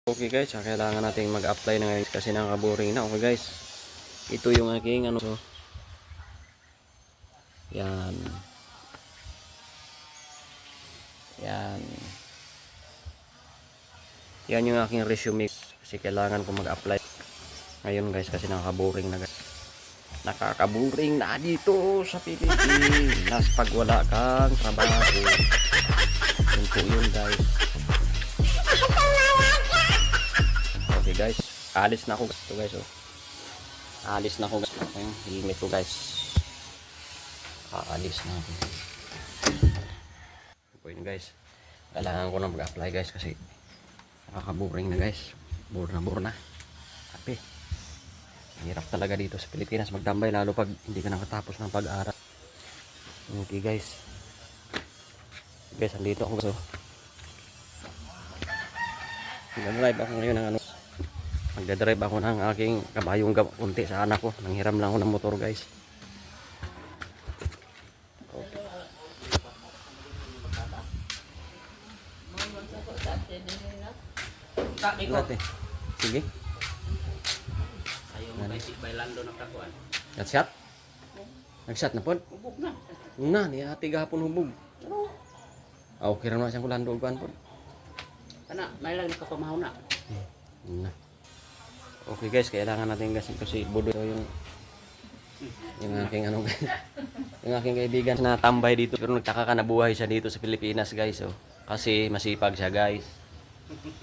Okay guys, kailangan nating mag-apply na ngayon kasi nakaka-boring na. Okay guys, ito yung aking ano. So, yan. Yan. Yan yung aking resume kasi kailangan ko mag-apply ngayon guys kasi nakaka-boring na guys. Nakaka-boring na dito sa Pilipinas pag wala kang trabaho. Yun po yun guys. Okay guys, alis na ako guys. Oh. Alis na ako guys. Yung helmet ko guys. Aalis na ako. So yun guys. Kailangan ko na mag-apply guys kasi nakaka-boring na guys. Bore na. Tapi hirap talaga dito sa Pilipinas magtambay lalo pag hindi ka nakatapos ng pag-aaral. Okay guys. Guys, andito ako guys. So, nag-drive ako ngayon ng ano. Magdadrive ako ng aking kabayong unti sa anak ko. Nanghiram lang ako ng motor guys. Okay. Sige. Ayaw mo kay si Bailando ng kakuan. Nag-shot? Nag-shot na po? Hubog na. Una, ni ati gahapon hubog. Okay ra na siyang kulando og kuan po. Kana, may lang nakapamahaw na. Na. Okay guys, kailangan natin kasi budo yung aking ano guys. Yung aking kaibigan na tambay dito pero nagtaka ka na buhay siya dito sa Pilipinas guys. Oh. Kasi masipag siya guys.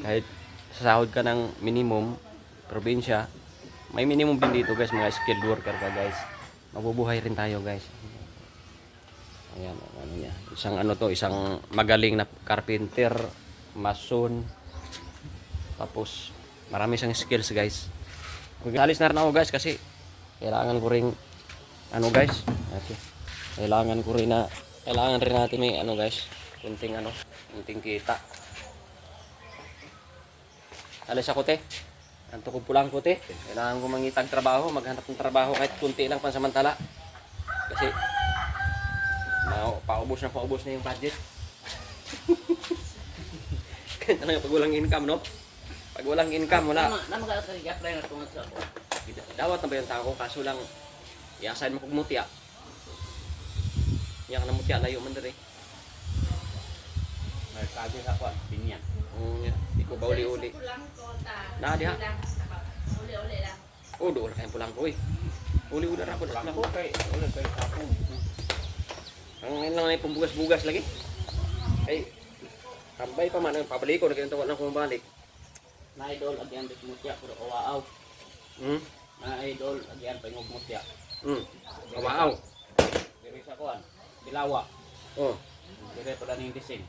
Kahit sasahod ka ng minimum probinsya, may minimum din dito guys, mga skilled worker ka guys. Mabubuhay rin tayo guys. Ayan, ano niya. Isang magaling na carpenter, mason. Tapos marami siyang skills guys. Alis na rin ako guys kasi kailangan ko rin ano guys. Okay. Kailangan rin natin may ano guys, kunting kita. Alis ako te. Anto ko pulang ko te. Kailangan ko mangitag trabaho, maghanap ng trabaho kahit kunti lang pansamantala. Kasi paubos na yung budget. Kaya talaga pag walang income, no? Pag walang income, wala. Nama ka apply na tungod sa ako. Dawat na ba yung tao ko? Kaso lang, i-assign mo kong mutya. Iyak na mutya, layo man dere. May kagi sa kuan, pinya. Di ko ba uli-uli. Na, diha. Uli-uli lang. Doon kayong pulang ko eh. Uli-uli na ako. Lang ko kay ulit kay kapon. Ang ngayon lang na yung pambugas-bugas lagi. Ay, tambay pa man. Pabalik ko, nagkintawal na kung balik. Na idol agyan dit mutya pero awaaw. Na idol agyan pangog mutya. Awaaw. Diri sa kuan, Dilawa. Oh. Dire pala ning dising.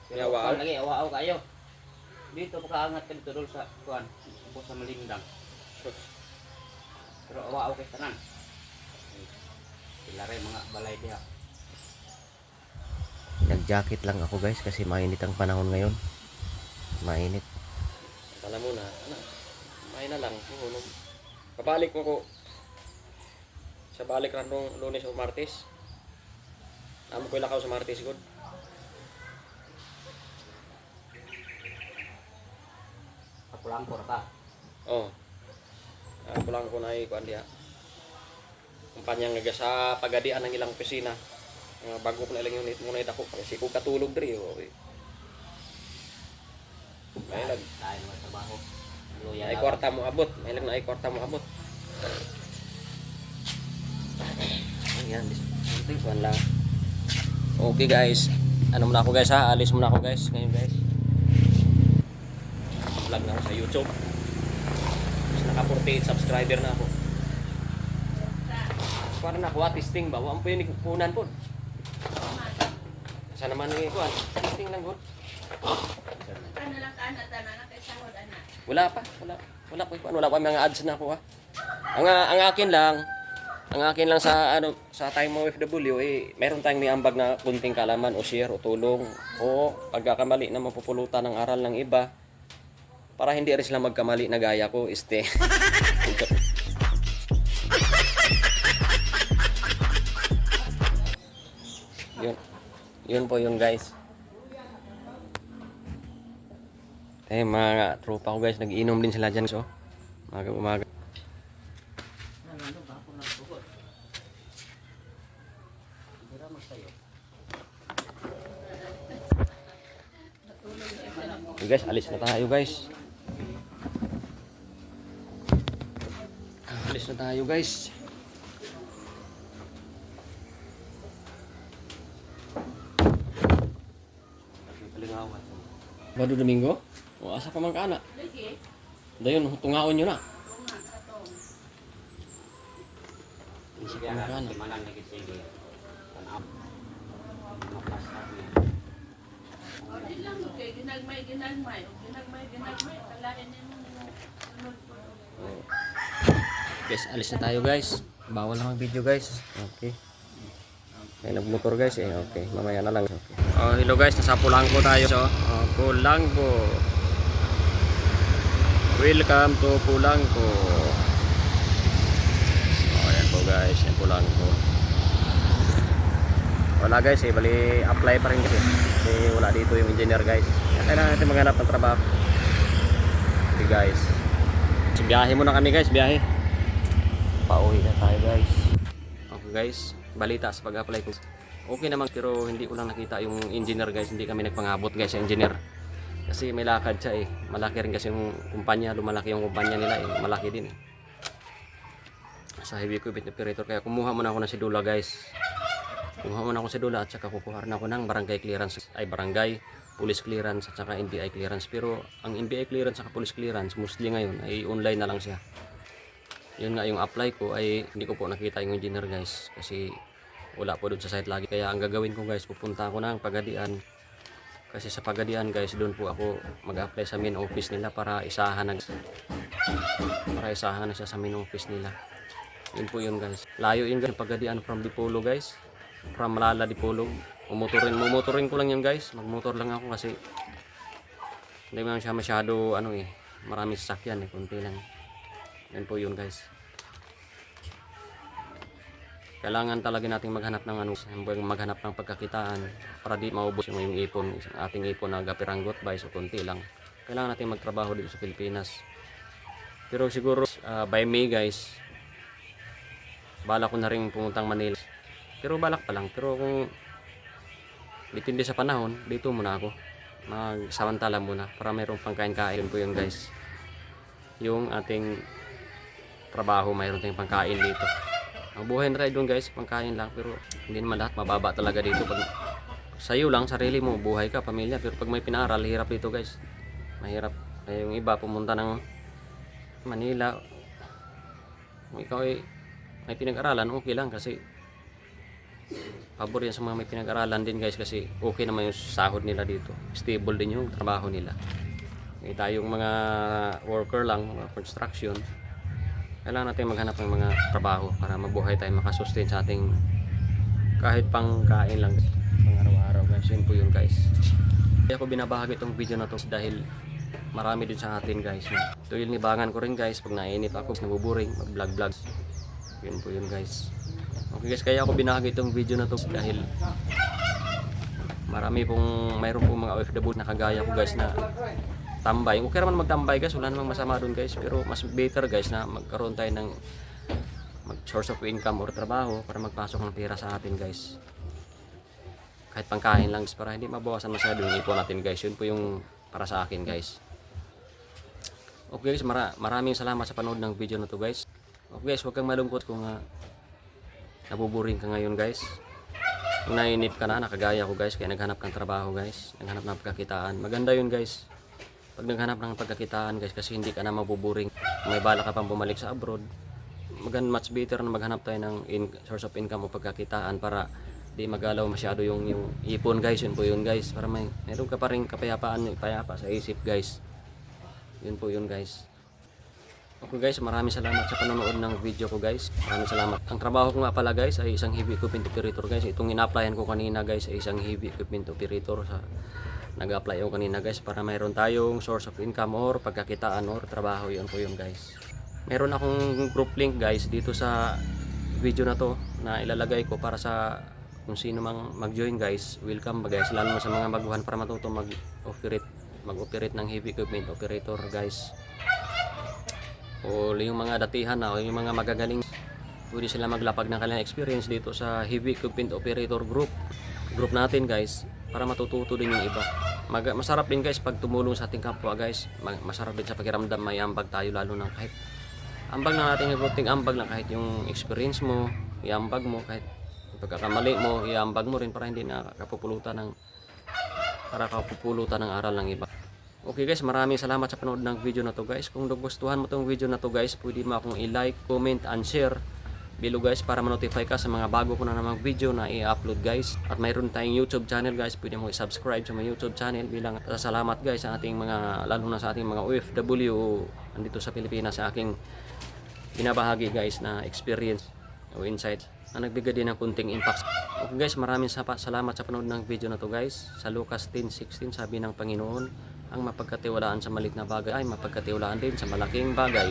Pero awaaw lagi awaaw kayo. Dito pa kaangat ka dito sa kuan, ubos sa Malindang. Pero awaaw kay tanan. Sila rin mga balay diha. Nag-jacket lang ako guys kasi mainit ang panahon ngayon. Mainit. Alam mo na, may na lang. Pabalik ko sa balik rin nung Lunes o Martes. Amo ko ilakaw sa Martes good. Kapulang ko ka. Oh. Ako lang ko na ikuan diha. Kumpanyang nga sa pagadian ng ilang opisina. Bago ko na ilang unit muna dako kasi ko katulog diri okay. May lag Tayo mo trabaho. ay kwarta mo abot. May lag na ay kwarta mo abot. Ayan, this one lang. Okay guys. Ano muna ako guys ha? Alis muna ako guys. Ngayon guys. Vlog na ako sa YouTube. Mas naka 48 subscriber na ako. Para na ako testing ba? Wala po yung punan po. Sana naman yung ikuan. Testing lang good. Ano lang ka na kay sahod anak. Wala pa mga ads na ako ha. Ang akin lang sa Time OFW eh meron tayong niambag na kunting kalaman o share o tulong o pagkakamali na mapupulutan ng aral ng iba para hindi rin sila magkamali na gaya ko yun po yun guys. Mga tropa ko guys, nag-inom din sila dyan. So, umaga. Ano ba ako nagtuhod? Dira magsayo. Okay guys, alis na tayo guys. Alis na tayo guys. Bado Domingo? O asa pa man ka na? Lagi. Dayon, tungaon nyo na. Tunga sa tong. Sige Ano? di man lagi sige. Tanaw. Maplastar niya. O di lang kay ginagmay. O ginagmay. Kalahin nimo sunod po. Guys, alis na tayo guys. Bawal lang mag-video guys. Okay. May nagmotor guys eh. Okay, mamaya na lang. Okay. Oh, hello guys, nasa Pulangko tayo. So, Pulangko. Welcome to Pulangko. Oh, ayan po guys, yan Pulangko. Wala guys eh, bali apply pa rin kasi. Kasi wala dito yung engineer guys. Kailangan natin maghanap ng trabaho. Okay guys. So, biyahe muna kami guys, biyahe. Pauwi na tayo guys. Okay guys, balita sa pag-apply ko. Okay naman pero hindi ko lang nakita yung engineer guys. Hindi kami nagpangabot guys sa engineer. Kasi may lakad siya eh. Malaki rin kasi yung kumpanya. Lumalaki yung kumpanya nila eh. Malaki din eh. Sa heavy equipment operator. Kaya kumuha muna ako ng sidula guys. Kumuha muna ako ng sidula at saka kukuha rin ako ng barangay clearance. Ay barangay, police clearance at saka NBI clearance. Pero ang NBI clearance at police clearance mostly ngayon ay online na lang siya. Yun nga yung apply ko ay hindi ko po nakita yung engineer guys. Kasi wala po doon sa site lagi. Kaya ang gagawin ko guys, pupunta ako ng Pagadian. Kasi sa Pagadian guys, doon po ako mag-apply sa main office nila para isahan na siya sa main office nila. Yun po yun guys. Layo yun guys, Pagadian from Dipolo guys. From Malala Dipolo. Mumotorin ko lang yun guys. Magmotor lang ako kasi hindi naman siya masyado marami sasakyan eh, kunti lang. Yan po yun guys. Kailangan talaga nating maghanap ng pagkakitaan para di maubos yung ipon, ating ipon na gapiranggot ba so konti lang. Kailangan nating magtrabaho dito sa Pilipinas. Pero siguro by May guys, balak ko na rin pumuntang Manila. Pero balak pa lang. Pero kung ditindi sa panahon, dito muna ako. Magsamantala muna para mayroong pangkain-kain po yun guys. Yung ating trabaho, mayroon tayong pangkain dito. Ang buhay na tayo doon guys, pangkain lang. Pero hindi naman lahat, mababa talaga dito. Pag sa'yo lang, sarili mo, buhay ka, pamilya. Pero pag may pinaaral, hirap dito guys. Mahirap. Kaya yung iba pumunta ng Manila. Kung ikaw ay may pinag-aralan, okay lang kasi pabor yan sa mga may pinag-aralan din guys. Kasi okay naman yung sahod nila dito. Stable din yung trabaho nila. Eh, tayong mga worker lang, mga construction, kailangan natin maghanap ng mga trabaho para mabuhay tayo, makasustain sa ating kahit pangkain lang pang araw-araw guys. Yun po yun guys. Kaya ako binabahagi itong video na to dahil marami din sa atin guys. Tuyul nibangan ko rin guys pag nainip ako, nabuburing, mag-vlog. Yun po yun guys. Okay guys, kaya ako binahagi itong video na to dahil mayroon pong mga OFW na kagaya ko guys na tambay. Okay naman magtambay guys, wala namang masama doon guys, pero mas better guys na magkaroon tayo ng source of income or trabaho para magpasok ng pera sa atin guys. Kahit pangkain lang para hindi mabawasan masyado yung ipon natin guys. Yun po yung para sa akin guys. Okay guys, maraming salamat sa panood ng video na to guys. Okay guys, huwag kang malungkot kung nabuburing ka ngayon guys. Kung nainip ka na, nakagaya ko guys, kaya naghanap ng trabaho guys, naghanap ng pagkakitaan. Maganda yun guys. Pag naghanap ng pagkakitaan guys, kasi hindi ka na mabuburing. May bala ka pang bumalik sa abroad, much better na maghanap tayo ng source of income o pagkakitaan para di magalaw masyado yung ipon guys. Yun po yun guys, para mayroon ka pa rin kapayapaan, payapa sa isip guys. Yun po yun guys. Okay guys, maraming salamat sa panonood ng video ko guys. Maraming salamat. Ang trabaho ko nga pala guys ay isang heavy equipment operator guys. Itong ina-applyan ko kanina guys ay isang heavy equipment operator. Nag-apply ako kanina guys para mayroon tayong source of income or pagkakitaan or trabaho. Yun po yun guys. Meron akong group link guys dito sa video na to na ilalagay ko para sa kung sino mang mag-join guys. Welcome guys, lalo sa mga baguhan para matuto mag-operate mag-operate ng heavy equipment operator guys. O yung mga datihan na o yung mga magagaling, pwede sila maglapag ng kanilang experience dito sa heavy equipment operator group natin guys, para matututo din yung iba. Masarap din guys pag tumulong sa ating kapwa guys. Masarap din sa pakiramdam, may ambag tayo, lalo na kahit ambag na natin, yung ambag lang, kahit yung experience mo iambag mo, kahit pagkakamali mo iambag mo rin, para hindi nakakapupulutan ng aral ng iba. Okay guys, maraming salamat sa panood ng video na to guys. Kung nagustuhan mo tong video na to guys, pwede mo akong i-like, comment and share below guys, para ma-notify ka sa mga bago ko na namang video na i-upload guys. At mayroon tayong YouTube channel guys, pwede mo i-subscribe sa mga YouTube channel bilang salamat guys sa ating mga, lalo na sa ating mga OFW andito sa Pilipinas, sa aking binabahagi guys na experience o insights na nagbigay din ng kunting impact. Okay guys, maraming salamat sa panood ng video na to guys. Sa Lucas 10:16 sabi ng Panginoon, ang mapagkatiwalaan sa maliit na bagay ay mapagkatiwalaan din sa malaking bagay.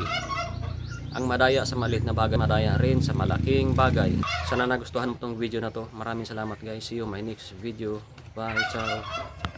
Ang madaya sa maliit na bagay, madaya rin sa malaking bagay. Sana nagustuhan mo tong video na to. Maraming salamat guys. See you my next video. Bye, ciao.